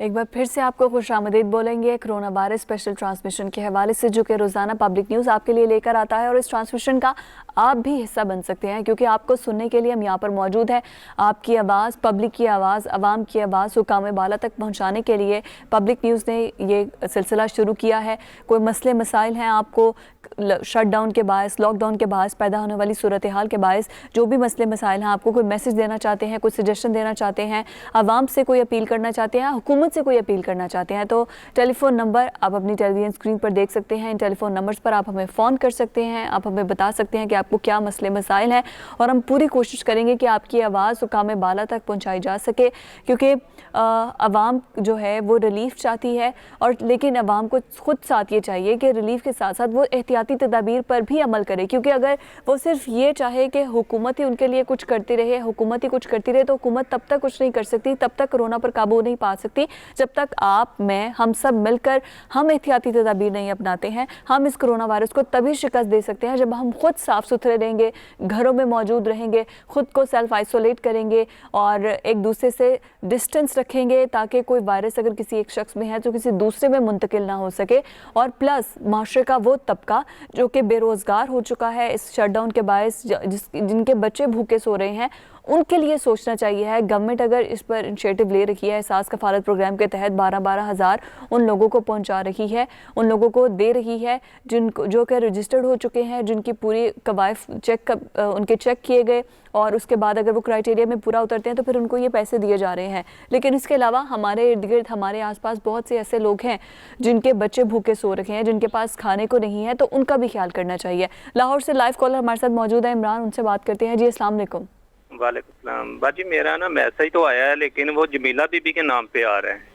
एक बार फिर से आपको खुशामदीद बोलेंगे कोरोना वायरस स्पेशल ट्रांसमिशन के हवाले से, जो कि रोज़ाना पब्लिक न्यूज़ आपके लिए लेकर आता है। और इस ट्रांसमिशन का आप भी हिस्सा बन सकते हैं, क्योंकि आपको सुनने के लिए हम यहाँ पर मौजूद हैं। आपकी आवाज़, पब्लिक की आवाज़, आवाम की आवाज़ हुकाम बाला तक पहुँचाने के लिए पब्लिक न्यूज़ ने ये सिलसिला शुरू किया है। कोई मसले मसाइल हैं, आपको शट डाउन के बायस, लॉकडाउन के बायस पैदा होने वाली सूरत हाल के बायस जो भी मसले मसाइल हैं, आपको कोई मैसेज देना चाहते हैं, कोई सजेशन देना चाहते हैं, आवाम से कोई अपील करना चाहते हैं, हुकूमत से कोई अपील करना चाहते हैं, तो टेलीफोन नंबर आप अपनी टेलीविजन स्क्रीन पर देख सकते हैं। इन टेलीफोन नंबर्स पर आप हमें फ़ोन कर सकते हैं। आप हमें बता सकते हैं कि आपको क्या मसले मसाइल हैं, और हम पूरी कोशिश करेंगे कि आपकी आवाज़ हुकाम बाला तक पहुँचाई जा सके, क्योंकि आवाम जो है वो रिलीफ चाहती है। और लेकिन आवाम को खुद साथ ये चाहिए कि रिलीफ के साथ साथ वो एहतियाती तदाबीर पर भी अमल करे, क्योंकि अगर वो सिर्फ ये चाहे कि हुकूमत ही उनके लिए कुछ करती रहे, हुकूमत ही कुछ करती रहे, तो हुकूमत तब तक कुछ नहीं कर सकती, तब तक कोरोना पर काबू नहीं पा सकती, जब तक आप, मैं, हम सब मिलकर हम एहतियाती तदाबीर नहीं अपनाते हैं। हम इस कोरोना वायरस को तभी शिकस्त दे सकते हैं जब हम खुद साफ़ सुथरे रहेंगे, घरों में मौजूद रहेंगे, खुद को सेल्फ आइसोलेट करेंगे और एक दूसरे से डिस्टेंस रखेंगे, ताकि कोई वायरस अगर किसी एक शख्स में है तो किसी दूसरे में मुंतकिल ना हो सके। और प्लस माशरे का वो तबका जो कि बेरोज़गार हो चुका है इस शटडाउन के बायस, जिनके बच्चे भूखे सो रहे हैं, उनके लिए सोचना चाहिए है। गवर्नमेंट अगर इस पर इनिशिएटिव ले रही है, एहसास कफ़ालत प्रोग्राम के तहत 12-12 हज़ार उन लोगों को पहुंचा रही है, उन लोगों को दे रही है जिनको जो कि रजिस्टर्ड हो चुके हैं, जिनकी पूरी कवायफ उनके चेक किए गए, और उसके बाद अगर वो क्राइटेरिया में पूरा उतरते हैं तो फिर उनको ये पैसे दिए जा रहे हैं। लेकिन इसके अलावा हमारे इर्द गिर्द, हमारे आसपास बहुत से ऐसे लोग हैं जिनके बच्चे भूखे सो रखे हैं, जिनके पास खाने को नहीं है, तो उनका भी ख्याल करना चाहिए। लाहौर से लाइव कॉलर हमारे साथ मौजूद है इमरान, उनसे बात करते हैं। जी अस्सलाम वालेकुम। वालेकुम सलाम। बाजी मेरा ना मैसेज तो आया है, लेकिन वो जमीला बीबी के नाम पे आ रहा है।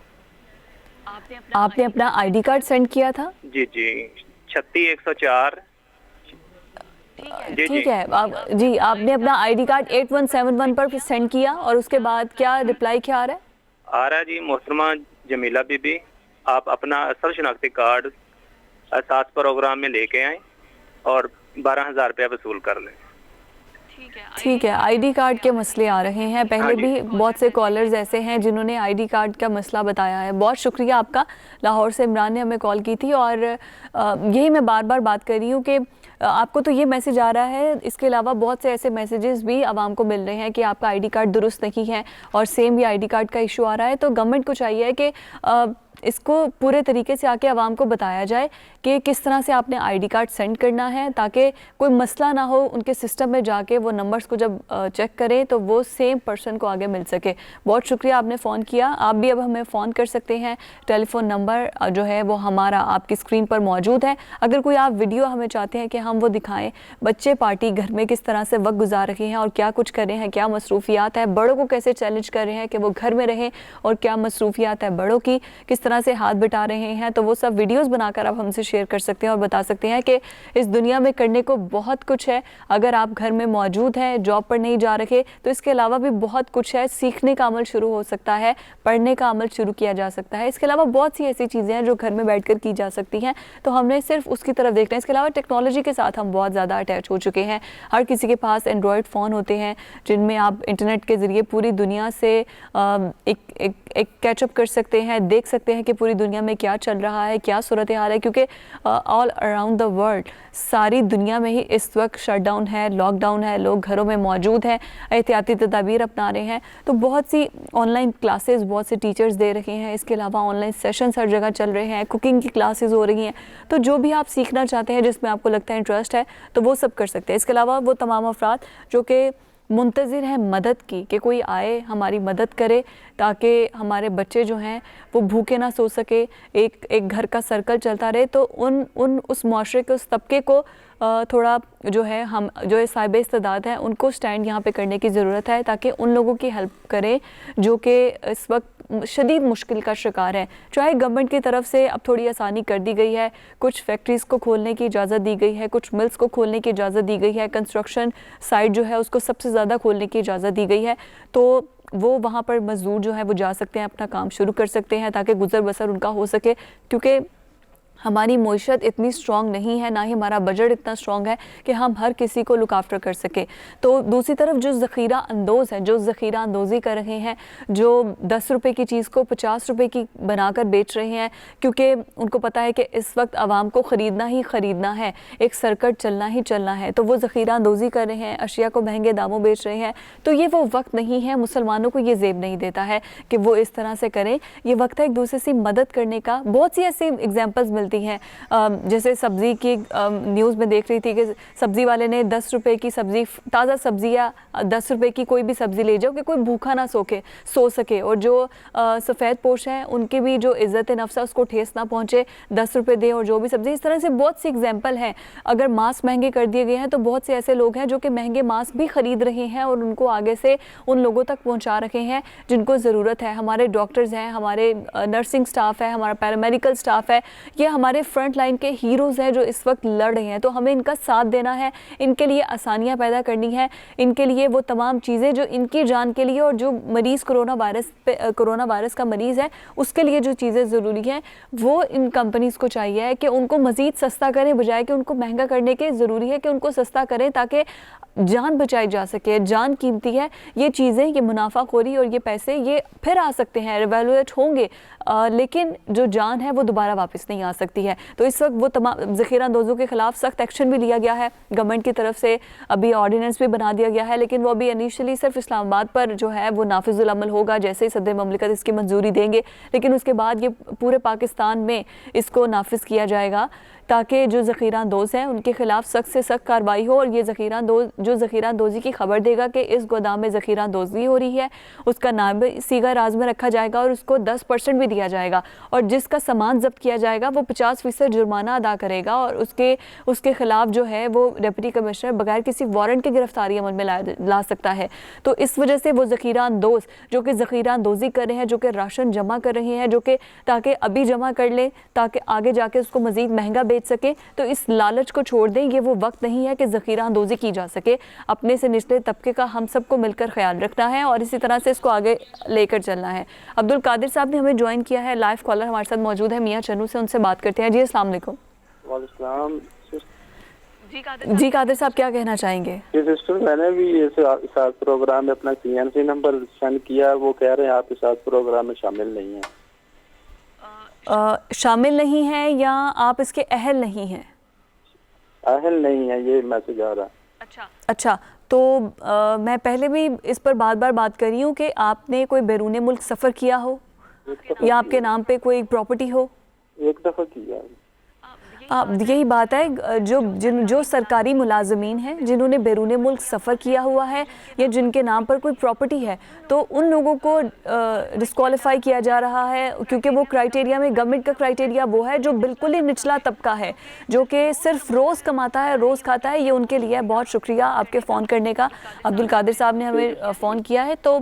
आपने अपना आईडी कार्ड सेंड किया था? जी जी, 36104। ठीक है जी, आपने अपना आईडी कार्ड 8171 पर सेंड किया, और उसके बाद क्या रिप्लाई क्या आ रहा है? आ रहा है जी, मोहतरमा जमीला बीबी, आप अपना असल शनाख्ती कार्ड एहसास प्रोग्राम में लेके आए और 12,000 रुपया वसूल कर लें। ठीक है, आईडी कार्ड के मसले आ रहे हैं। पहले भी बहुत से कॉलर्स ऐसे हैं जिन्होंने आईडी कार्ड का मसला बताया है। बहुत शुक्रिया आपका। लाहौर से इमरान ने हमें कॉल की थी, और यही मैं बार बार बात कर रही हूँ कि आपको तो ये मैसेज आ रहा है, इसके अलावा बहुत से ऐसे मैसेजेस भी आवाम को मिल रहे हैं कि आपका आईडी कार्ड दुरुस्त नहीं है, और सेम भी आईडी कार्ड का इशू आ रहा है। तो गवर्नमेंट को चाहिए कि इसको पूरे तरीके से आके आवाम को बताया जाए कि किस तरह से आपने आईडी कार्ड सेंड करना है, ताकि कोई मसला ना हो, उनके सिस्टम में जाके वो नंबर्स को जब चेक करें तो वो सेम पर्सन को आगे मिल सके। बहुत शुक्रिया, आपने फ़ोन किया। आप भी अब हमें फ़ोन कर सकते हैं। टेलीफोन नंबर जो है वो हमारा आपकी स्क्रीन पर मौजूद है। अगर कोई आप वीडियो हमें चाहते हैं कि हम वो दिखाएँ, बच्चे पार्टी घर में किस तरह से वक्त गुजार रहे हैं और क्या कुछ कर रहे हैं, क्या मसरूफियात है, बड़ों को कैसे चैलेंज कर रहे हैं कि वो घर में रहें, और क्या मसरूफियात है बड़ों की, किस तरह से हाथ बिठा रहे हैं, तो वो सब वीडियोस बनाकर आप हमसे शेयर कर सकते हैं और बता सकते हैं कि इस दुनिया में करने को बहुत कुछ है। अगर आप घर में मौजूद हैं, जॉब पर नहीं जा रहे, तो इसके अलावा भी बहुत कुछ है। सीखने का अमल शुरू हो सकता है, पढ़ने का अमल शुरू किया जा सकता है। इसके अलावा बहुत सी ऐसी चीज़ें हैं जो घर में बैठकर की जा सकती हैं, तो हमने सिर्फ उसकी तरफ देखना है। इसके अलावा टेक्नोलॉजी के साथ हम बहुत ज़्यादा अटैच हो चुके हैं। हर किसी के पास एंड्रॉयड फ़ोन होते हैं, जिनमें आप इंटरनेट के ज़रिए पूरी दुनिया से एक कैचअप कर सकते हैं, देख सकते हैं कि पूरी दुनिया में क्या चल रहा है, क्या सूरत हाल है, क्योंकि ऑल अराउंड द वर्ल्ड, सारी दुनिया में ही इस वक्त शटडाउन है, लॉकडाउन है, लोग घरों में मौजूद हैं, एहतियाती तदाबीर अपना रहे हैं। तो बहुत सी ऑनलाइन क्लासेस बहुत से टीचर्स दे रहे हैं। इसके अलावा ऑनलाइन सेशंस हर जगह चल रहे हैं, कुकिंग की क्लासेस हो रही हैं। तो जो भी आप सीखना चाहते हैं, जिसमें आपको लगता है इंटरेस्ट है, तो वो सब कर सकते हैं। इसके अलावा वो तमाम अफराद जो कि मुंतज़िर हैं मदद की, कि कोई आए हमारी मदद करे, ताकि हमारे बच्चे जो हैं वो भूखे ना सो सके, एक घर का सर्कल चलता रहे, तो उस माशरे के, उस तबके को थोड़ा जो है, हम जो साहिब इस्तेदाद हैं उनको स्टैंड यहाँ पे करने की ज़रूरत है, ताकि उन लोगों की हेल्प करें जो कि इस वक्त शदीद मुश्किल का शिकार है। चाहे गवर्नमेंट की तरफ से अब थोड़ी आसानी कर दी गई है, कुछ फैक्ट्रीज़ को खोलने की इजाज़त दी गई है, कुछ मिल्स को खोलने की इजाज़त दी गई है, कंस्ट्रक्शन साइट जो है उसको सबसे ज़्यादा खोलने की इजाज़त दी गई है, तो वो वहाँ पर मज़दूर जो है वो जा सकते हैं, अपना काम शुरू कर सकते हैं, ताकि गुज़र बसर उनका हो सके। क्योंकि हमारी मईशत इतनी स्ट्रॉन्ग नहीं है, ना ही हमारा बजट इतना स्ट्रॉन्ग है कि हम हर किसी को लुक आफ्टर कर सके। तो दूसरी तरफ जो ज़ख़ीरा अंदोज़ हैं, जो ज़ख़ीरा अंदोज़ी कर रहे हैं, जो 10 रुपये की चीज़ को 50 रुपये की बनाकर बेच रहे हैं, क्योंकि उनको पता है कि इस वक्त आवाम को ख़रीदना ही ख़रीदना है, एक सर्कट चलना ही चलना है, तो वो ज़ख़ीरा अंदोज़ी कर रहे हैं, अशिया को महंगे दामों बेच रहे हैं। तो ये वो वक्त नहीं है, मुसलमानों को ये ज़ेब नहीं देता है कि वो इस तरह से करें। ये वक्त है एक दूसरे से मदद करने का। बहुत सी ऐसी एग्जाम्पल्स मिलती हैं, जैसे सब्ज़ी की न्यूज़ में देख रही थी कि सब्ज़ी वाले ने 10 रुपए की सब्ज़ी, ताज़ा सब्ज़ी या 10 रुपए की कोई भी सब्ज़ी ले जाओ कि कोई भूखा ना सो सके, और जो सफ़ेद पोश हैं उनकी भी जो इज़्ज़त नफ्स है उसको ठेस ना पहुँचे, 10 रुपये दें और जो भी सब्ज़ी। इस तरह से बहुत सी एग्जाम्पल हैं। अगर मास्क महंगे कर दिए गए हैं तो बहुत से ऐसे लोग हैं जो कि महंगे मास्क भी ख़रीद रहे हैं और उनको आगे से उन लोगों तक पहुँचा रहे हैं जिनको ज़रूरत है। हमारे डॉक्टर्स हैं, हमारे नर्सिंग स्टाफ है, हमारा पैरामेडिकल स्टाफ है, ये हमारे फ्रंट लाइन के हीरोज़ हैं जो इस वक्त लड़ रहे हैं। तो हमें इनका साथ देना है, इनके लिए आसानियाँ पैदा करनी है, इनके लिए वो तमाम चीज़ें जो इनकी जान के लिए और जो मरीज़ कोरोना वायरस का मरीज़ है उसके लिए जो चीज़ें ज़रूरी हैं वो इन कंपनीज़ को चाहिए है कि उनको मज़ीद सस्ता करें, बजाय कि उनको महंगा करने के। ज़रूरी है कि उनको सस्ता करें ताकि जान बचाई जा सके। जान कीमती है, ये चीज़ें, ये मुनाफाखोरी और ये पैसे ये फिर आ सकते हैं, रिवैल्यूएट होंगे, लेकिन जो जान है वो दोबारा वापस नहीं आ सकती है। तो इस वक्त वो तमाम ज़ख़ीरा अंदोज़ों के ख़िलाफ़ सख्त एक्शन भी लिया गया है गवर्नमेंट की तरफ से। अभी ऑर्डिनेंस भी बना दिया गया है, लेकिन वो अभी इनिशियली सिर्फ इस्लामाबाद पर जो है वो नाफिजुल अमल होगा जैसे ही सदर ममलिकत इसकी मंजूरी देंगे, लेकिन उसके बाद ये पूरे पाकिस्तान में इसको नाफिज किया जाएगा ताकि जो ज़ख़ीरा अंदोज़ हैं उनके ख़िलाफ़ सख्त से सख्त कार्रवाई हो। और ये ज़ख़ीरा अंदोज़ी की खबर देगा कि इस गोदाम में ज़ख़ीरा अंदोज़ी हो रही है, उसका नाम सीगा राज में रखा जाएगा और उसको 10% भी दिया जाएगा, और जिसका सामान जब्त किया जाएगा वो 50% जुर्माना अदा करेगा और उसके ख़िलाफ़ जो है वो डिप्टी कमिश्नर बगैर किसी वारंट के गिरफ्तारी अमल में ला सकता है। तो इस वजह से वो ज़ख़ीरा अंदोज़ जो कि ज़ख़ीरा अंदोज़ी कर रहे हैं, जो कि राशन जमा कर रहे हैं, जो कि ताकि अभी जमा कर लें ताकि आगे जाके उसको मज़ीद महंगा बेच सके, तो इस लालच को छोड़ दें। ये वो वक्त नहीं है कि ज़ख़ीरा अंदोज़ी की जा सके। अपने से निचले तबके का हम सबको मिलकर ख्याल रखना है और इसी तरह से इसको आगे लेकर चलना है। अब्दुल कादिर साहब ने हमें ज्वाइन किया है, लाइव कॉलर हमारे साथ मौजूद है मियाँ चन्नू से, उनसे बात करते हैं। जी अस्सलाम वालेकुम। जी कादिर साहब क्या कहना चाहेंगे? सिस्टर, मैंने भी इस प्रोग्राम में अपना CNC नंबर सेंड किया, वो कह रहे हैं आप इस प्रोग्राम में शामिल नहीं हैं। शामिल नहीं है या आप इसके अहल नहीं हैं? अहल नहीं है, ये मैसेज आ रहा। अच्छा, तो मैं पहले भी इस पर बार बात कर रही हूँ कि आपने कोई बैरून मुल्क सफ़र किया हो या आपके नाम पे कोई प्रॉपर्टी हो? एक दफ़ा किया। यही बात है, जो सरकारी मुलाजमीन हैं जिन्होंने बैरून मुल्क सफ़र किया हुआ है या जिनके नाम पर कोई प्रॉपर्टी है, तो उन लोगों को डिस्क्वालीफाई किया जा रहा है, क्योंकि वो क्राइटेरिया में गवर्नमेंट का क्राइटेरिया वो है जो बिल्कुल ही निचला तबका है, जो कि सिर्फ रोज़ कमाता है, रोज़ खाता है। ये उनके लिए है। बहुत शुक्रिया आपके फ़ोन करने का। अब्दुल कादिर साहब ने हमें फ़ोन किया है। तो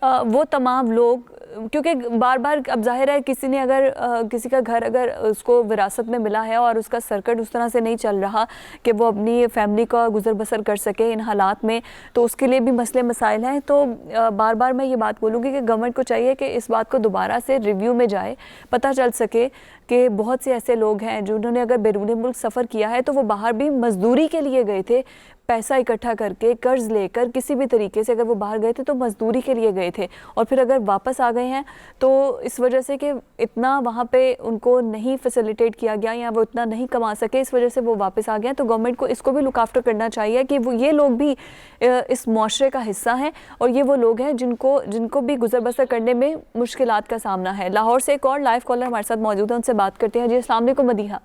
वो तमाम लोग, क्योंकि बार अब जाहिर है किसी ने अगर किसी का घर अगर उसको विरासत में मिला है और उसका सर्कट उस तरह से नहीं चल रहा कि वो अपनी फैमिली का गुजर बसर कर सके इन हालात में, तो उसके लिए भी मसले मसाइल हैं। तो बार मैं ये बात बोलूँगी कि गवर्नमेंट को चाहिए कि इस बात को दोबारा से रिव्यू में जाए, पता चल सके कि बहुत से ऐसे लोग हैं जिन्होंने अगर बैरून मुल्क सफ़र किया है तो वो बाहर भी मज़दूरी के लिए गए थे, पैसा इकट्ठा करके, कर्ज लेकर, किसी भी तरीके से अगर वो बाहर गए थे तो मज़दूरी के लिए गए थे, और फिर अगर वापस आ गए हैं तो इस वजह से कि इतना वहाँ पे उनको नहीं फैसिलिटेट किया गया या वो इतना नहीं कमा सके, इस वजह से वो वापस आ गए। तो गवर्नमेंट को इसको भी लुक आफ्टर करना चाहिए कि वो ये लोग भी इस मुआशरे का हिस्सा हैं और ये वो लोग हैं जिनको भी गुजर बसर करने में मुश्किलात का सामना है। लाहौर से एक और लाइव कॉलर हमारे साथ मौजूद है, उनसे बात करते हैं। जी अस्सलाम वालेकुम मदीहा।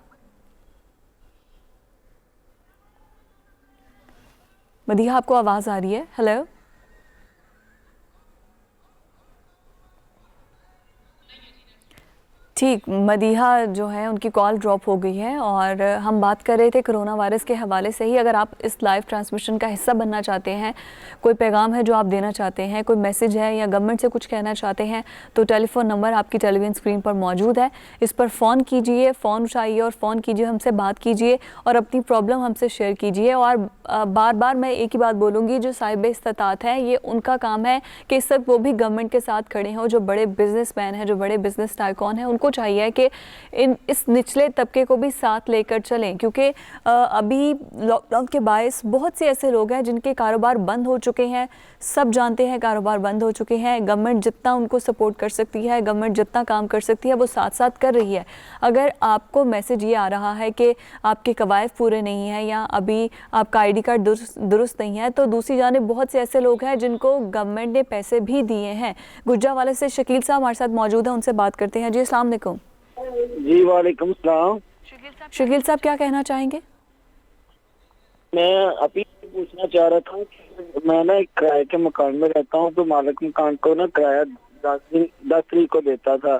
मदीहा, आपको आवाज़ आ रही है? हेलो। ठीक, मदीहा जो है उनकी कॉल ड्रॉप हो गई है और हम बात कर रहे थे कोरोना वायरस के हवाले से ही। अगर आप इस लाइव ट्रांसमिशन का हिस्सा बनना चाहते हैं, कोई पैगाम है जो आप देना चाहते हैं, कोई मैसेज है या गवर्नमेंट से कुछ कहना चाहते हैं, तो टेलीफोन नंबर आपकी टेलीविजन स्क्रीन पर मौजूद है। इस पर फ़ोन कीजिए, फ़ोन उठाइए और फ़ोन कीजिए, हमसे बात कीजिए और अपनी प्रॉब्लम हमसे शेयर कीजिए। और बार मैं एक ही बात बोलूँगी, जो साहिब इस्तात हैं ये उनका काम है कि इस वक्त वो भी गवर्नमेंट के साथ खड़े हों, जो बड़े बिजनेसमैन हैं, जो बड़े बिजनेस टाइकॉन हैं, उनको सबको चाहिए कि इस निचले तबके को भी साथ लेकर चलें, क्योंकि अभी लॉकडाउन के बायस बहुत से ऐसे लोग हैं जिनके कारोबार बंद हो चुके हैं। सब जानते हैं कारोबार बंद हो चुके हैं। गवर्नमेंट जितना उनको सपोर्ट कर सकती है, गवर्नमेंट जितना काम कर सकती है, वो साथ साथ कर रही है। अगर आपको मैसेज ये आ रहा है कि आपके कवायद पूरे नहीं हैं या अभी आपका आईडी कार्ड दुरुस्त नहीं है, तो दूसरी जानिब बहुत से ऐसे लोग हैं जिनको गवर्नमेंट ने पैसे भी दिए हैं। गुजरावाला से शकील साहब हमारे साथ मौजूद हैं, उनसे बात करते हैं। जी अस्सलाम वालेकुम। जी वालेकुम सलाम। शकील साहब क्या कहना चाहेंगे? मैं अभी पूछना चाह रहा था कि मैं ना एक किराए के मकान में रहता हूँ, तो मालिक मकान को ना किराया 10 तारीख को देता था,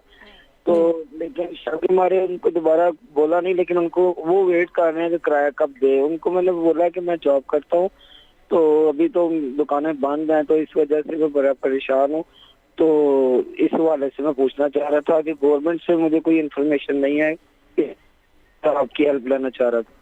तो लेकिन शादी मारे उनको दोबारा बोला नहीं, लेकिन उनको वो वेट कर रहे हैं कि किराया कब दे। उनको मैंने बोला कि मैं जॉब करता हूँ, तो अभी तो दुकानें बंद हैं, तो इस वजह से मैं बड़ा परेशान हूँ। तो इस हवाले से मैं पूछना चाह रहा था कि गवर्नमेंट से मुझे कोई इन्फॉर्मेशन नहीं है, तो आपकी हेल्प लेना चाह रहा था।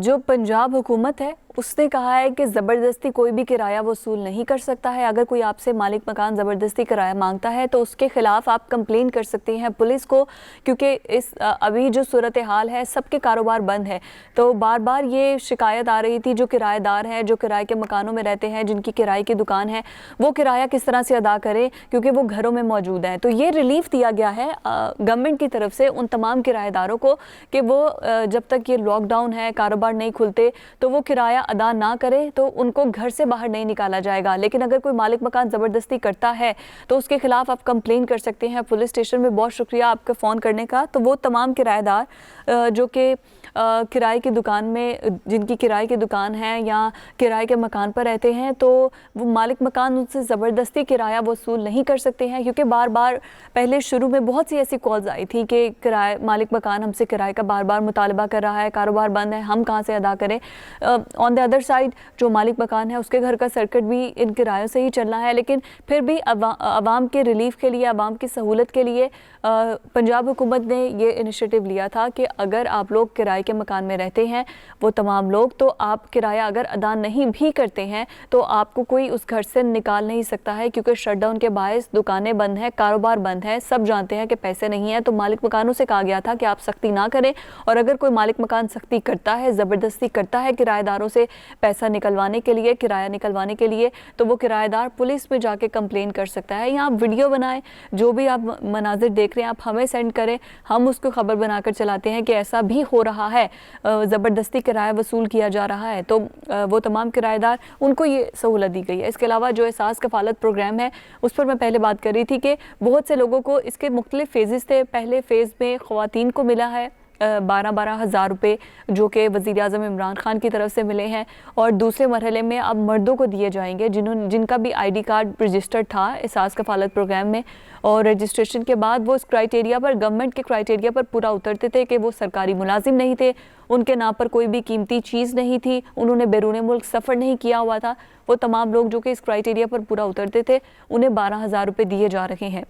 जो पंजाब हुकूमत है उसने कहा है कि ज़बरदस्ती कोई भी किराया वसूल नहीं कर सकता है। अगर कोई आपसे मालिक मकान ज़बरदस्ती किराया मांगता है तो उसके ख़िलाफ़ आप कंप्लेन कर सकते हैं पुलिस को, क्योंकि इस अभी जो सूरत हाल है सबके कारोबार बंद है। तो बार बार ये शिकायत आ रही थी, जो किराएदार हैं, जो किराए के मकानों में रहते हैं, जिनकी किराए की दुकान है, वो किराया किस तरह से अदा करें क्योंकि वो घरों में मौजूद हैं। तो ये रिलीफ दिया गया है गवर्नमेंट की तरफ से उन तमाम किराएदारों को कि वो जब तक ये लॉकडाउन है, कारोबार नहीं खुलते, तो वो किराया अदा ना करें तो उनको घर से बाहर नहीं निकाला जाएगा। लेकिन अगर कोई मालिक मकान ज़बरदस्ती करता है तो उसके खिलाफ आप कंप्लेन कर सकते हैं पुलिस स्टेशन में। बहुत शुक्रिया आपका फ़ोन करने का। तो वो तमाम किराएदार जो कि किराए की दुकान में, जिनकी किराए की दुकान है या किराए के मकान पर रहते हैं, तो वो मालिक मकान उनसे ज़बरदस्ती किराया वसूल नहीं कर सकते हैं, क्योंकि बार बार पहले शुरू में बहुत सी ऐसी कॉल्स आई थी कि किराए मालिक मकान हमसे किराए का बार बार मुतालबा कर रहा है, कारोबार बंद है, हम कहाँ से अदा करें। ऑन द अदर साइड जो मालिक मकान है उसके घर का सर्किट भी इन किरायों से ही चलना है। लेकिन फिर भी आवाम के रिलीफ के लिए, आवाम की सहूलत के लिए पंजाब हुकूमत ने ये इनिशिएटिव लिया था कि अगर आप लोग किराए के मकान में रहते हैं, वो तमाम लोग, तो आप किराया अगर अदा नहीं भी करते हैं तो आपको कोई उस घर से निकाल नहीं सकता है, क्योंकि शटडाउन के बायस दुकानें बंद हैं, कारोबार बंद है, सब जानते हैं कि पैसे नहीं हैं। तो मालिक मकानों से कहा गया था कि आप सख्ती ना करें, और अगर कोई मालिक मकान सख्ती करता है, ज़बरदस्ती करता है किराएदारों से पैसा निकलवाने के लिए, किराया निकलवाने के लिए, तो वो किराएदार पुलिस में जाके कंप्लेन कर सकता है। या आप वीडियो बनाएं, जो भी आप मनाजिर देख रहे हैं आप हमें सेंड करें, हम उसको खबर बनाकर चलाते हैं कि ऐसा भी हो रहा है, ज़बरदस्ती किराया वसूल किया जा रहा है। तो वो तमाम किराएदार, उनको ये सहूलत दी गई है। इसके अलावा जो एहसास कफ़ालत प्रोग्राम है उस पर मैं पहले बात कर रही थी कि बहुत से लोगों को इसके मुख्तलिफ फेजेस थे। पहले फ़ेज़ में ख़वातीन को मिला है 12-12 हज़ार रुपये, जो कि वज़ीर-ए-आज़म इमरान खान की तरफ से मिले हैं, और दूसरे मरहले में अब मर्दों को दिए जाएंगे जिनका भी आईडी कार्ड रजिस्टर्ड था एहसास कफ़ालत प्रोग्राम में, और रजिस्ट्रेशन के बाद वो इस क्राइटेरिया पर, गवर्नमेंट के क्राइटेरिया पर पूरा उतरते थे कि वो सरकारी मुलाजिम नहीं थे, उनके नाम पर कोई भी कीमती चीज़ नहीं थी, उन्होंने बैरून मुल्क सफ़र नहीं किया हुआ था। वो तमाम लोग जो कि इस क्राइटेरिया पर पूरा उतरते थे, उन्हें 12 हज़ार रुपये दिए जा रहे हैं।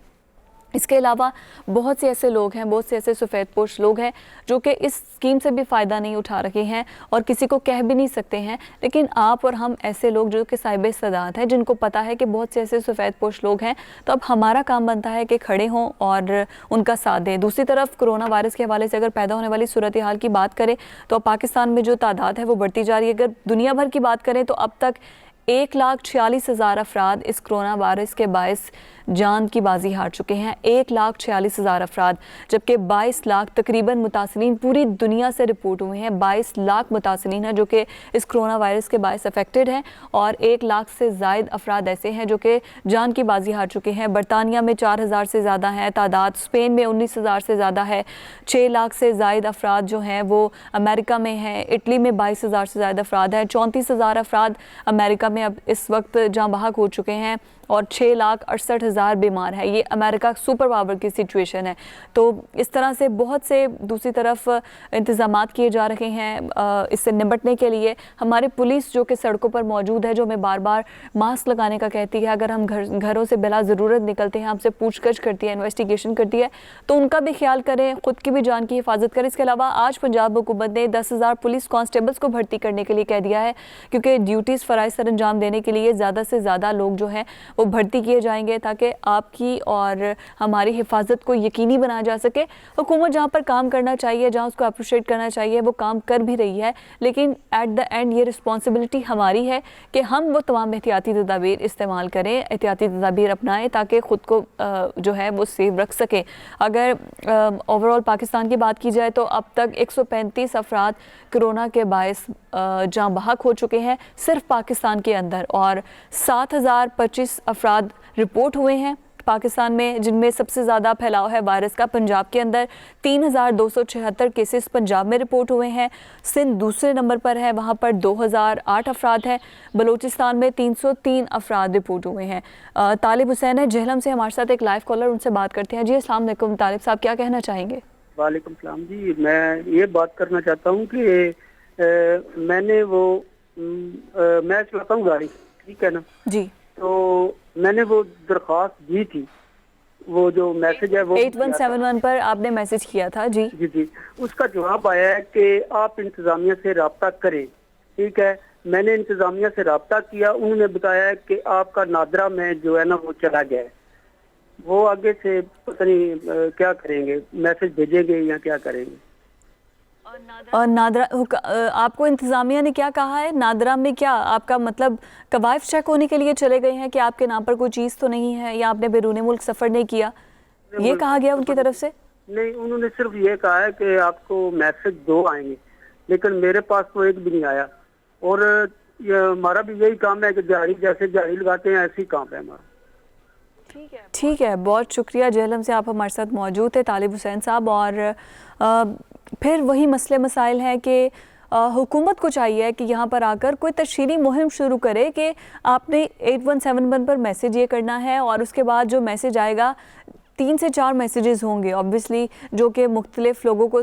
इसके अलावा बहुत से ऐसे लोग हैं, बहुत से ऐसे सफ़ेद पोश लोग हैं जो कि इस स्कीम से भी फ़ायदा नहीं उठा रहे हैं और किसी को कह भी नहीं सकते हैं। लेकिन आप और हम ऐसे लोग जो कि साहिब इस्तेदाद हैं, जिनको पता है कि बहुत से ऐसे सफ़ेद पोश लोग हैं, तो अब हमारा काम बनता है कि खड़े हों और उनका साथ दें। दूसरी तरफ कोरोना वायरस के हवाले से अगर पैदा होने वाली सूरत हाल की बात करें तो पाकिस्तान में जो तादाद है वो बढ़ती जा रही है। अगर दुनिया भर की बात करें तो अब तक 1,46,000 अफराद इस कोरोना वायरस के बायस जान की बाजी हार चुके हैं। 1,46,000 अफराद, जबकि 22 लाख तकरीबन मुतासरीन पूरी दुनिया से रिपोर्ट हुए हैं। 22 लाख मुतासरीन हैं जो कि इस कोरोना वायरस के बायस अफेक्टेड हैं, और 1 लाख से ज़ायद अफराद ऐसे हैं जो कि जान की बाजी हार चुके हैं। बरतानिया में 4,000 से ज़्यादा है तादाद, स्पेन में 19,000 से ज़्यादा है, 6 लाख से ज़ायद अफराद जो हैं वो अमेरिका में हैं, इटली में 22,000 से ज़्यादा अफराद हैं, 34,000 अफराद अमेरिका में अब इस वक्त जहाँ बहक हो चुके हैं, और 6,68,000 बीमार है। ये अमेरिका सुपर पावर की सिचुएशन है। तो इस तरह से बहुत से दूसरी तरफ इंतज़ामात किए जा रहे हैं इससे निपटने के लिए। हमारी पुलिस जो कि सड़कों पर मौजूद है, जो हमें बार बार मास्क लगाने का कहती है, अगर हम घरों से बिला ज़रूरत निकलते हैं, हमसे पूछगछ करती है, इन्वेस्टिगेशन करती है, तो उनका भी ख्याल करें, ख़ुद की भी जान की हिफाजत करें। इसके अलावा आज पंजाब हुकूमत ने 10,000 पुलिस कांस्टेबल्स को भर्ती करने के लिए कह दिया है, क्योंकि ड्यूटीज़ फ़राइज़ सर अंजाम अंजाम देने के लिए ज़्यादा से ज़्यादा लोग जो हैं वो भर्ती किए जाएंगे, ताकि आपकी और हमारी हिफाजत को यकीनी बनाया जा सके। हुकूमत जहाँ पर काम करना चाहिए, जहाँ उसको अप्रिशिएट करना चाहिए, वो काम कर भी रही है, लेकिन एट द एंड ये रिस्पॉन्सिबिलिटी हमारी है कि हम वो तमाम एहतियाती तदाबीर इस्तेमाल करें, एहतियाती तदाबीर अपनाएं, ताकि ख़ुद को जो है वो सेव रख सकें। अगर ओवरऑल पाकिस्तान की बात की जाए तो अब तक 135 अफराद कोरोना के बायस जाँ बहक हो चुके हैं सिर्फ पाकिस्तान के अंदर, और 7025 अफराद रिपोर्ट हुए हैं पाकिस्तान में, जिनमें सबसे ज़्यादा फैलाव है वायरस का पंजाब के अंदर। 3276 केसेस पंजाब में रिपोर्ट हुए हैं। सिंध दूसरे नंबर पर है, वहाँ पर 2008 अफराद हैं। बलूचिस्तान में 303 अफराद रिपोर्ट हुए हैं। तालिब हुसैन है जेहलम से हमारे साथ एक लाइव कॉलर, उनसे बात करते हैं। जी अस्सलाम वालेकुम तालिब साहब, क्या कहना चाहेंगे? वालेकुम सलाम जी, मैं ये बात करना चाहता हूँ कि मैंने वो मैं चलाता हूँ गाड़ी, ठीक है ना जी, तो मैंने वो दरख्वास्त दी थी, वो जो मैसेज है वो 8171 पर आपने मैसेज किया था। जी जी जी, उसका जवाब आया है कि आप इंतजामिया से रब्ता करें, ठीक है। मैंने इंतजामिया से रब्ता किया, उन्होंने बताया है कि आपका नादरा में जो है ना वो चला गया है। वो आगे से पता नहीं क्या करेंगे, मैसेज भेजेंगे या क्या करेंगे। और नादरा आपको इंतज़ामिया ने क्या कहा है? नादरा में क्या आपका मतलब कवायद चेक होने के लिए चले गए हैं कि आपके नाम पर कोई चीज़ तो नहीं है, या आपने बैरून मुल्क सफ़र नहीं किया, ये कहा गया उनकी तरफ से? नहीं, उन्होंने सिर्फ ये कहा है कि आपको मैसेज 2 आएंगे, लेकिन मेरे पास तो एक भी नहीं आया। और हमारा भी यही काम है कि दिहाड़ी जैसे दिहाड़ी लगाते हैं ऐसे ही काम है हमारा। ठीक है, बहुत शुक्रिया। जेहलम से आप हमारे साथ मौजूद थे तालिब हुसैन साहब। और फिर वही मसले मसाइल हैं कि हुकूमत को चाहिए कि यहाँ पर आकर कोई तशहीरी मुहिम शुरू करे कि आपने 8171 पर मैसेज ये करना है, और उसके बाद जो मैसेज आएगा 3 से 4 मैसेजेस होंगे ऑब्वियसली, जो कि मुख्तलिफ लोगों को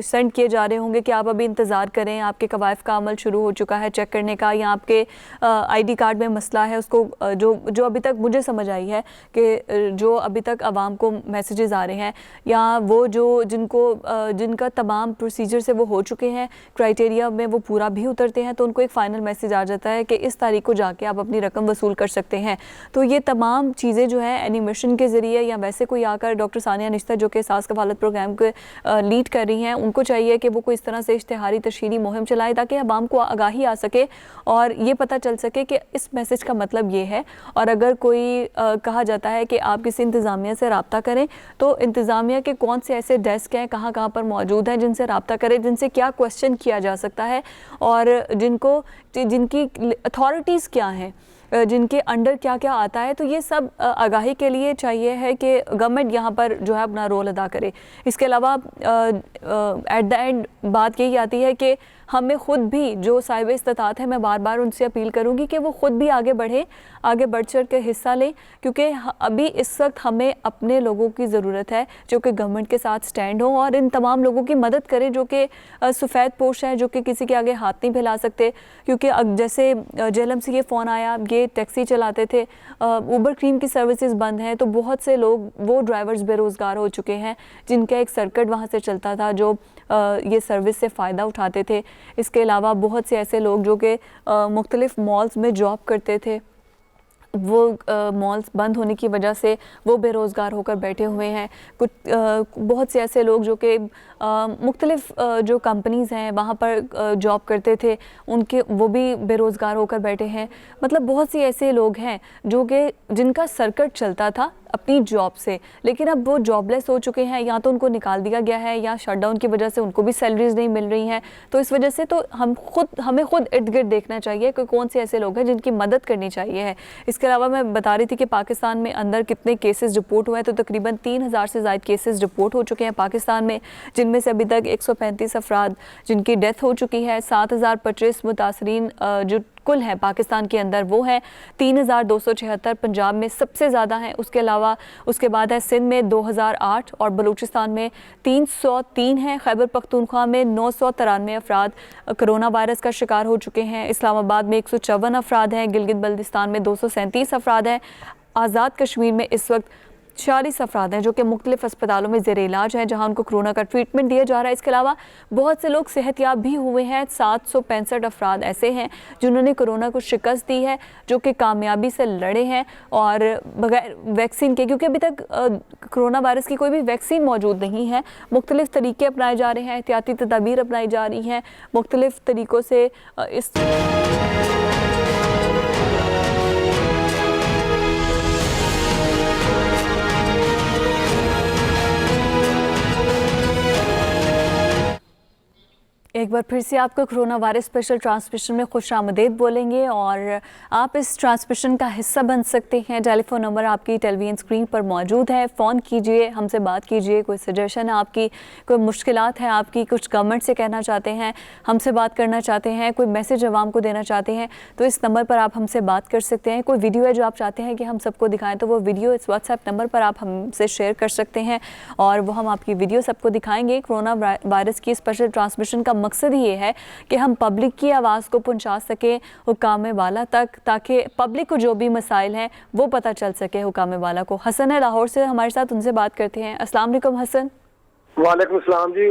सेंड किए जा रहे होंगे कि आप अभी इंतज़ार करें, आपके कवायद का अमल शुरू हो चुका है चेक करने का, या आपके आईडी कार्ड में मसला है उसको जो अभी तक मुझे समझ आई है कि जो अभी तक आवाम को मैसेजेस आ रहे हैं, या वो जिनका तमाम प्रोसीजर से वो हो चुके हैं, क्राइटेरिया में वो पूरा भी उतरते हैं, तो उनको एक फ़ाइनल मैसेज आ जाता है कि इस तारीख को जाके आप अपनी रकम वसूल कर सकते हैं। तो ये तमाम चीज़ें जो है एनिमेशन के ज़रिए या वैसे कोई आकर, डॉक्टर सानिया निश्तर जो कि सास कफालत प्रोग्राम के लीड कर रही हैं, उनको चाहिए कि वो कोई इस तरह से इश्तिहारी तशहीरी मुहिम चलाए ताकि अवाम को आगाही आ सके और ये पता चल सके कि इस मैसेज का मतलब ये है। और अगर कोई कहा जाता है कि आप किसी इंतज़ामिया से रब्ता करें, तो इंतज़ामिया के कौन से ऐसे डेस्क हैं, कहाँ कहाँ पर मौजूद हैं, जिनसे रब्ता करें, जिनसे क्या क्वेश्चन किया जा सकता है, और जिनकी अथॉरिटीज़ क्या हैं, जिनके अंडर क्या क्या आता है। तो ये सब आगाही के लिए चाहिए है कि गवर्नमेंट यहाँ पर जो है अपना रोल अदा करे। इसके अलावा एट द एंड बात यही आती है कि हमें ख़ुद भी जो साहिब इस्तात है, मैं बार बार उनसे अपील करूँगी कि वो ख़ुद भी आगे बढ़ें, आगे बढ़ चढ़ के हिस्सा लें, क्योंकि अभी इस वक्त हमें अपने लोगों की ज़रूरत है जो कि गवर्नमेंट के साथ स्टैंड हों और इन तमाम लोगों की मदद करें जो कि सफ़ेद पोश हैं, जो कि किसी के आगे हाथ नहीं फैला सकते। क्योंकि जैसे जेहलम से ये फ़ोन आया, ये टैक्सी चलाते थे, ऊबर क्रीम की सर्विसेज बंद हैं, तो बहुत से लोग वो ड्राइवर्स बेरोज़गार हो चुके हैं जिनका एक सर्किट वहाँ से चलता था, जो ये सर्विस से फ़ायदा उठाते थे। इसके अलावा बहुत से ऐसे लोग जो कि मुख्तलिफ मॉल्स में जॉब करते थे, वो मॉल्स बंद होने की वजह से वो बेरोज़गार होकर बैठे हुए हैं। कुछ बहुत से ऐसे लोग जो कि मुख्तलिफ जो कंपनीज़ हैं वहाँ पर जॉब करते थे, उनके वो भी बेरोज़गार होकर बैठे हैं। मतलब बहुत से ऐसे लोग हैं जो कि जिनका सर्किट चलता था अपनी जॉब से, लेकिन अब वो जॉबलेस हो चुके हैं, या तो उनको निकाल दिया गया है या शटडाउन की वजह से उनको भी सैलरीज नहीं मिल रही हैं। तो इस वजह से तो हमें खुद इर्द गिर्द देखना चाहिए कि कौन से ऐसे लोग हैं जिनकी मदद करनी चाहिए है। इसके अलावा मैं बता रही थी कि पाकिस्तान में अंदर कितने केसेस रिपोर्ट हुए हैं, तो तकरीबन 3000 से ज़ायद केसेस रिपोर्ट हो चुके हैं पाकिस्तान में, जिनमें से अभी तक 135 अफराद जिनकी डेथ हो चुकी है। 7025 मुतासरीन जो कुल हैं पाकिस्तान के अंदर वो हैं। 3276 पंजाब में सबसे ज़्यादा हैं। उसके बाद है सिंध में 2008 और बलूचिस्तान में 303 हैं। खैबर पख्तूनख्वा में 993 अफराद कोरोना वायरस का शिकार हो चुके हैं। इस्लामाबाद में 154 अफराद हैं। गिलगित बल्तिस्तान में 237 अफराद हैं। आज़ाद कश्मीर में इस वक्त 40 अफराद हैं जो कि मुख्तलिफ अस्पतालों में ज़ेर इलाज हैं, जहां उनको कोरोना का ट्रीटमेंट दिया जा रहा है। इसके अलावा बहुत से लोग सेहतयाब भी हुए हैं। 765 अफराद ऐसे हैं जिन्होंने कोरोना को शिकस्त दी है, जो कि कामयाबी से लड़े हैं और बगैर वैक्सीन के, क्योंकि अभी तक कोरोना वायरस की कोई भी वैक्सीन मौजूद नहीं है। मुख्तलिफ तरीके अपनाए जा रहे हैं, एहतियाती तदाबीर अपनाई जा रही हैं, मुख्तलिफ तरीक़ों से इस एक बार फिर से आपको कोरोना वायरस स्पेशल ट्रांसमिशन में खुशामदीद बोलेंगे और आप इस ट्रांसमिशन का हिस्सा बन सकते हैं। टेलीफोन नंबर आपकी टेलीविजन स्क्रीन पर मौजूद है, फ़ोन कीजिए, हमसे बात कीजिए। कोई सजेशन है आपकी, कोई मुश्किलात है आपकी, कुछ गवर्नमेंट से कहना चाहते हैं, हमसे बात करना चाहते हैं, कोई मैसेज आवाम को देना चाहते हैं, तो इस नंबर पर आप हमसे बात कर सकते हैं। कोई वीडियो है जो आप चाहते हैं कि हम सबको दिखाएँ, तो वो वीडियो इस व्हाट्सएप नंबर पर आप हमसे शेयर कर सकते हैं और वो हम आपकी वीडियो सबको दिखाएँगे। कोरोना वायरस की स्पेशल ट्रांसमिशन का मकसद ये है कि हम पब्लिक की आवाज़ को पहुंचा सकें हुकाम वाला तक, ताकि पब्लिक को जो भी मसाइल हैं वो पता चल सके हुकाम वाला को। हसन है लाहौर से हमारे साथ, उनसे बात करते हैं। अस्सलाम वालेकुम हसन। वालेकुम सलाम जी।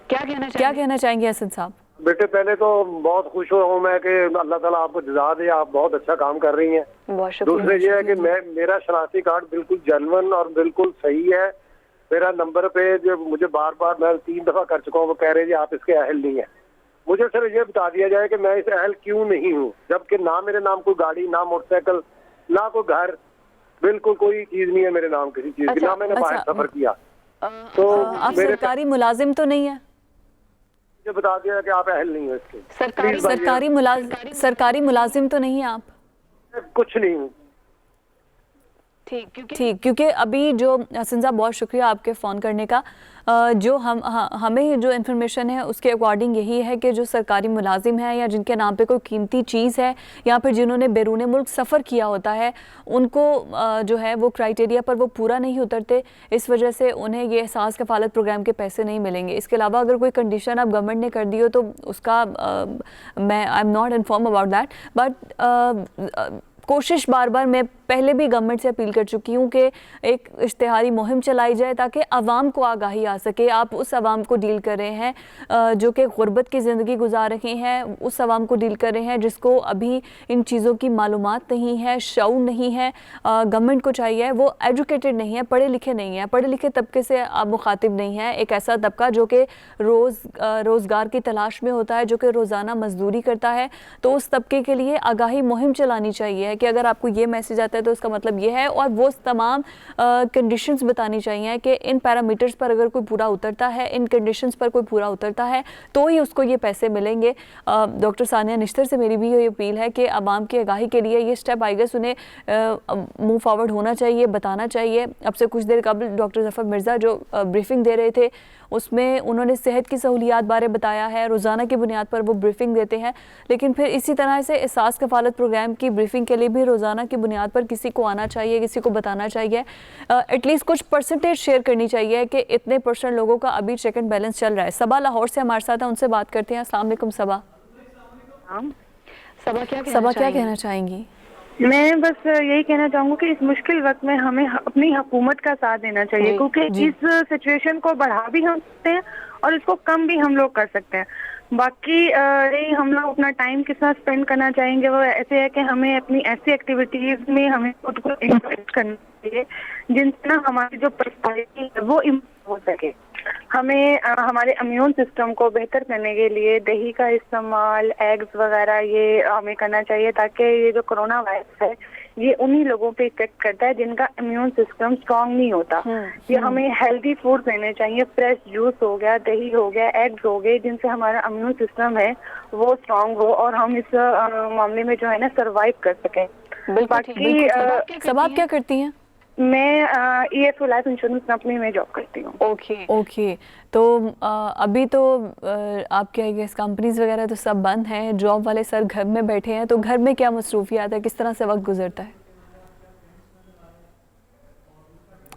क्या कहना चाहेंगे हसन साहब? बेटे पहले तो बहुत खुश हूँ मैं कि अल्लाह ताला आपको जज़ा दे, आप बहुत अच्छा काम कर रही हैं। दूसरे ये है कि मेरा शनाख्ती कार्ड बिल्कुल जेन्युइन और बिल्कुल सही है। मेरा नंबर पे जो मुझे बार बार मैं 3 दफा कर चुका हूँ, वो कह रहे जी आप इसके अहल नहीं है। मुझे सर ये बता दिया जाए कि मैं इस अहल क्यों नहीं हूँ, जबकि ना मेरे नाम कोई गाड़ी, ना मोटरसाइकिल, ना कोई घर, बिल्कुल कोई चीज नहीं है मेरे नाम किसी चीज की, ना मैंने बाहर सफर किया। तो आप सरकारी मुलाजिम तो नहीं है? मुझे बता दिया कि आप अहल नहीं हो इसके। सरकारी मुलाजिम तो नहीं है आप? कुछ नहीं हूँ। ठीक, क्योंकि अभी जो हसन साहब बहुत शुक्रिया आपके फ़ोन करने का, जो हमें जो इन्फॉर्मेशन है उसके अकॉर्डिंग यही है कि जो सरकारी मुलाजिम हैं या जिनके नाम पे कोई कीमती चीज़ है या फिर जिन्होंने बैरून मुल्क सफ़र किया होता है, उनको जो है वो क्राइटेरिया पर वो पूरा नहीं उतरते, इस वजह से उन्हें ये एहसास कफ़ालत प्रोग्राम के पैसे नहीं मिलेंगे। इसके अलावा अगर कोई कंडीशन आप गवर्नमेंट ने कर दी हो तो उसका मैं I am not inform about that, but कोशिश बार बार मैं पहले भी गवर्नमेंट से अपील कर चुकी हूँ कि एक इश्तिहारी मुहिम चलाई जाए ताकि आवाम को आगाही आ सके। आप उस आवाम को डील कर रहे हैं जो कि गुर्बत की ज़िंदगी गुजार रहे हैं, उस आवाम को डील कर रहे हैं जिसको अभी इन चीज़ों की मालूमात नहीं है, शऊर नहीं है। गवर्नमेंट को चाहिए, वो एजुकेटेड नहीं है, पढ़े लिखे नहीं है, पढ़े लिखे तबके से आप मुखातिब नहीं है। एक ऐसा तबका जो कि रोज़गार की तलाश में होता है, जो कि रोज़ाना मजदूरी करता है, तो उस तबके के लिए आगाही मुहिम चलानी चाहिए कि अगर आपको ये मैसेज आता है तो उसका मतलब ये है, और वो तमाम कंडीशंस बतानी चाहिए कि इन पैरामीटर्स पर अगर कोई पूरा उतरता है, इन कंडीशंस पर कोई पूरा उतरता है तो ही उसको ये पैसे मिलेंगे। डॉक्टर सानिया निश्तर से मेरी भी ये अपील है कि आवाम की आगाही के लिए ये स्टेप आई गेस उन्हें मूव फॉरवर्ड होना चाहिए, बताना चाहिए। अब से कुछ देर कबल डॉक्टर ज़फ़र मिर्ज़ा जो ब्रीफिंग दे रहे थे उसमें उन्होंने सेहत की सहूलियात बारे बताया है, रोज़ाना की बुनियाद पर वो ब्रीफिंग देते हैं, लेकिन फिर इसी तरह से एहसास कफ़ालत प्रोग्राम की ब्रीफिंग के लिए भी रोज़ाना की बुनियाद पर किसी को आना चाहिए, किसी को बताना चाहिए, एटलीस्ट कुछ परसेंटेज शेयर करनी चाहिए कि इतने % लोगों का अभी चेक एंड बैलेंस चल रहा है। सबा लाहौर से हमारे साथ है, उनसे बात करते हैं। अस्सलाम वालेकुम सबा। सबा क्या कहना चाहेंगी? मैं बस यही कहना चाहूँगी कि इस मुश्किल वक्त में हमें अपनी हुकूमत का साथ देना चाहिए, क्योंकि इस सिचुएशन को बढ़ा भी हम सकते हैं और इसको कम भी हम लोग कर सकते हैं। बाकी हम लोग अपना टाइम किस तरह स्पेंड करना चाहेंगे, वो ऐसे है कि हमें अपनी ऐसी एक्टिविटीज में हमें खुद को इन्वेस्ट करना चाहिए जिनसे ना हमारी जो पर्सनैलिटी है वो इम्प्रूव हो सके। हमें हमारे इम्यून सिस्टम को बेहतर करने के लिए दही का इस्तेमाल, एग्स वगैरह ये हमें करना चाहिए, ताकि ये जो कोरोना वायरस है ये उन्हीं लोगों पे इफेक्ट करता है जिनका इम्यून सिस्टम स्ट्रांग नहीं होता। ये हमें हेल्दी फूड लेने चाहिए, फ्रेश जूस हो गया, दही हो गया, एग्स हो गए, जिनसे हमारा इम्यून सिस्टम है वो स्ट्रांग हो और हम इस मामले में जो है ना सरवाइव कर सकें। बाकी सब आप क्या करती हैं? मैं EFO लाइफ इंश्योरेंस कंपनी में जॉब करती हूँ। ओके। तो अभी तो आपके आई गेस कंपनीज वगैरह तो सब बंद हैं, जॉब वाले सर घर में बैठे हैं, तो घर में क्या मसरूफियात है, किस तरह से वक्त गुजरता है?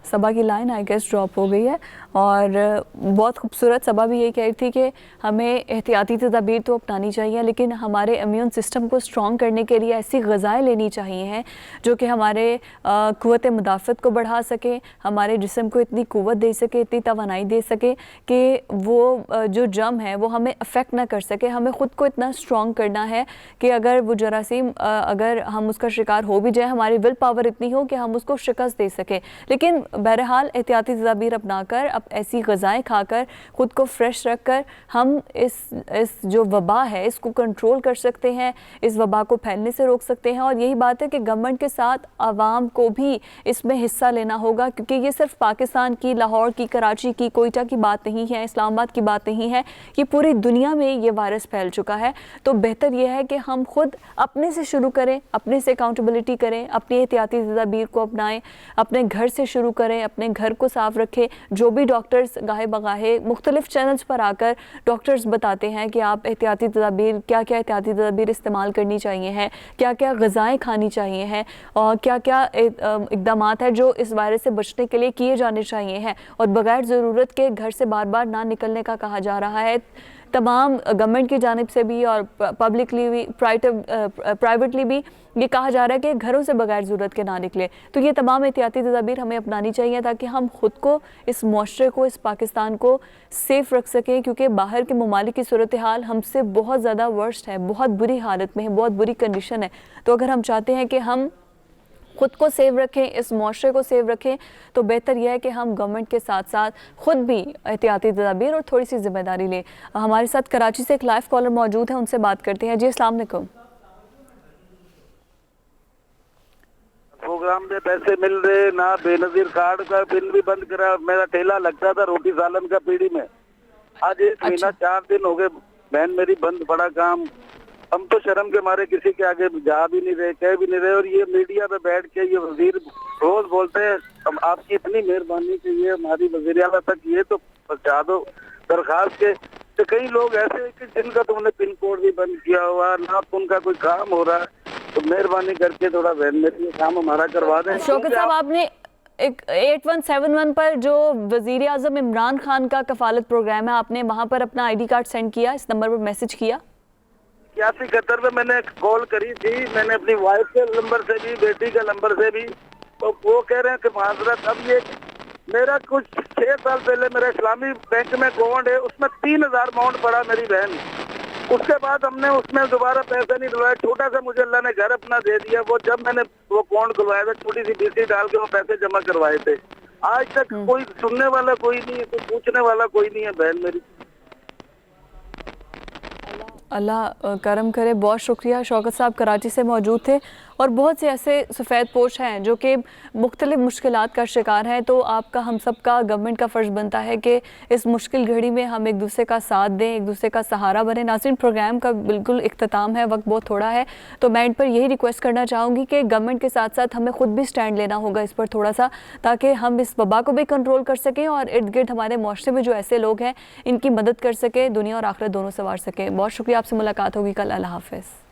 सबा की लाइन आई गेस ड्रॉप हो गई है और बहुत खूबसूरत सबा भी यही कह रही थी कि हमें एहतियाती तदाबीर तो अपनानी चाहिए, लेकिन हमारे इम्यून सिस्टम को स्ट्रॉन्ग करने के लिए ऐसी ग़िज़ाएँ लेनी चाहिए हैं जो कि हमारे क़ुव्वत मुदाफ़त को बढ़ा सके, हमारे जिस्म को इतनी क़ुव्वत दे सके, इतनी तवानाई दे सके कि वो जो जर्म है वो हमें अफेक्ट ना कर सके। हमें ख़ुद को इतना स्ट्रॉन्ग करना है कि अगर वो जरासीम अगर हम उसका शिकार हो भी जाए, हमारी विल पावर इतनी हो कि हम उसको शिकस्त दे सकें। लेकिन बहरहाल एहतियाती तदाबीर अपनाकर, अब ऐसी ग़िज़ाएँ खाकर, ख़ुद को फ्रेश रख कर हम इस जो वबा है इसको कंट्रोल कर सकते हैं, इस वबा को फैलने से रोक सकते हैं। और यही बात है कि गवर्नमेंट के साथ आवाम को भी इसमें हिस्सा लेना होगा, क्योंकि ये सिर्फ पाकिस्तान की, लाहौर की, कराची की, कोयटा की बात नहीं है, इस्लामाबाद की बात नहीं है, ये पूरी दुनिया में ये वायरस फैल चुका है। तो बेहतर यह है कि हम खुद अपने से शुरू करें, अपने से अकाउंटेबिलिटी करें, अपनी एहतियाती तदाबीर को अपनाएं, अपने घर से शुरू करें, अपने घर को साफ़ रखें। जो भी डॉक्टर्स गाहे बगाहे मुख्तलिफ चैनल्स पर आकर डॉक्टर्स बताते हैं कि आप एहतियाती तदाबीर, क्या क्या एहतियाती तदाबीर इस्तेमाल करनी चाहिए हैं, क्या क्या ग़िज़ाएँ खानी चाहिए हैं और क्या क्या इक़दामात है जो इस वायरस से बचने के लिए किए जाने चाहिए हैं, और बग़ैर ज़रूरत के घर से बार बार ना निकलने का कहा जा रहा है। तमाम गवर्नमेंट की जानिब से भी और पब्लिकली भी, प्राइवेटली भी ये कहा जा रहा है कि घरों से बगैर ज़रूरत के ना निकले। तो ये तमाम एहतियाती तदाबीर हमें अपनानी चाहिए ताकि हम ख़ुद को, इस मुआशरे को, इस पाकिस्तान को सेफ़ रख सकें, क्योंकि बाहर के ममालिक की सूरत हाल हमसे बहुत ज़्यादा वर्स्ट है, बहुत बुरी हालत में है, बहुत बुरी कंडीशन है। तो अगर हम चाहते हैं कि हम ख़ुद को सेव रखें, इस मुआशरे को सेव रखें, तो बेहतर यह है कि हम गवर्नमेंट के साथ साथ ख़ुद भी एहतियाती तदाबीर और थोड़ी सी ज़िम्मेदारी लें। हमारे साथ कराची से एक लाइव कॉलर मौजूद है, उनसे बात करते हैं। जी अस्सलाम वालेकुम। प्रोग्राम में पैसे मिल रहे ना, बेनज़ीर कार्ड का बिल भी बंद करा। मेरा ठेला लगता था रोटी सालन का पीढ़ी में, आज 1 महीना 4 दिन हो गए बहन मेरी बंद पड़ा काम। हम तो शर्म के मारे किसी के आगे जा भी नहीं रहे, कह भी नहीं रहे। और ये मीडिया पे बैठ के ये वजीर रोज बोलते हैं हम आपकी इतनी मेहरबानी कि ये हमारी वजीर आला तक ये तो पहुंचा दो दरखास्त के। तो कई लोग ऐसे हैं कि जिनका तुमने पिन कोड भी बंद किया हुआ ना, उनका कोई काम हो रहा है, तो मेहरबानी करके थोड़ा बहन मेरी ये काम हमारा करवा दें। शौकत साहब, आपने एक 8171 पर जो वजीर आज़म इमरान खान का कफालत प्रोग्राम है, आपने वहाँ पर अपना ID कार्ड सेंड किया, इस नंबर पर मैसेज किया? 81 71 में मैंने कॉल करी थी, मैंने अपनी वाइफ के नंबर से भी, बेटी के नंबर से भी। तो वो कह रहे हैं कि माजरत, अब ये मेरा कुछ 6 साल पहले मेरा इस्लामी बैंक में अकाउंट है, उसमें 3000 अमाउंट पड़ा मेरी बहन। उसके बाद हमने उसमें दोबारा पैसे नहीं डलवाए। छोटा सा मुझे अल्लाह ने घर अपना दे दिया। वो जब मैंने वो अकाउंट खुलवाया था, छोटी सी BC डाल के वो पैसे जमा करवाए थे। आज तक कोई सुनने वाला कोई नहीं है, कोई पूछने वाला कोई नहीं है बहन मेरी। अल्लाह करम करे। बहुत शुक्रिया। शौकत साहब कराची से मौजूद थे और बहुत से ऐसे सफ़ेद पोश हैं जो कि मुख्तलिफ़ मुश्किलात का शिकार हैं। तो आपका, हम सब का, गवर्नमेंट का फ़र्ज़ बनता है कि इस मुश्किल घड़ी में हम एक दूसरे का साथ दें, एक दूसरे का सहारा बने। नाज़रीन, प्रोग्राम का बिल्कुल इख्तिताम है, वक्त बहुत थोड़ा है, तो मैं इन पर यही रिक्वेस्ट करना चाहूँगी कि गवर्नमेंट के साथ साथ हमें ख़ुद भी स्टैंड लेना होगा इस पर थोड़ा सा, ताकि हम इस वबा को भी कंट्रोल कर सकें और इर्द गिर्द हमारे मुआशरे में जो ऐसे लोग हैं इनकी मदद कर सकें, दुनिया और आखिरत दोनों संवार सकें। बहुत शुक्रिया। आपसे मुलाकात होगी कल। अल्लाह हाफ़िज़।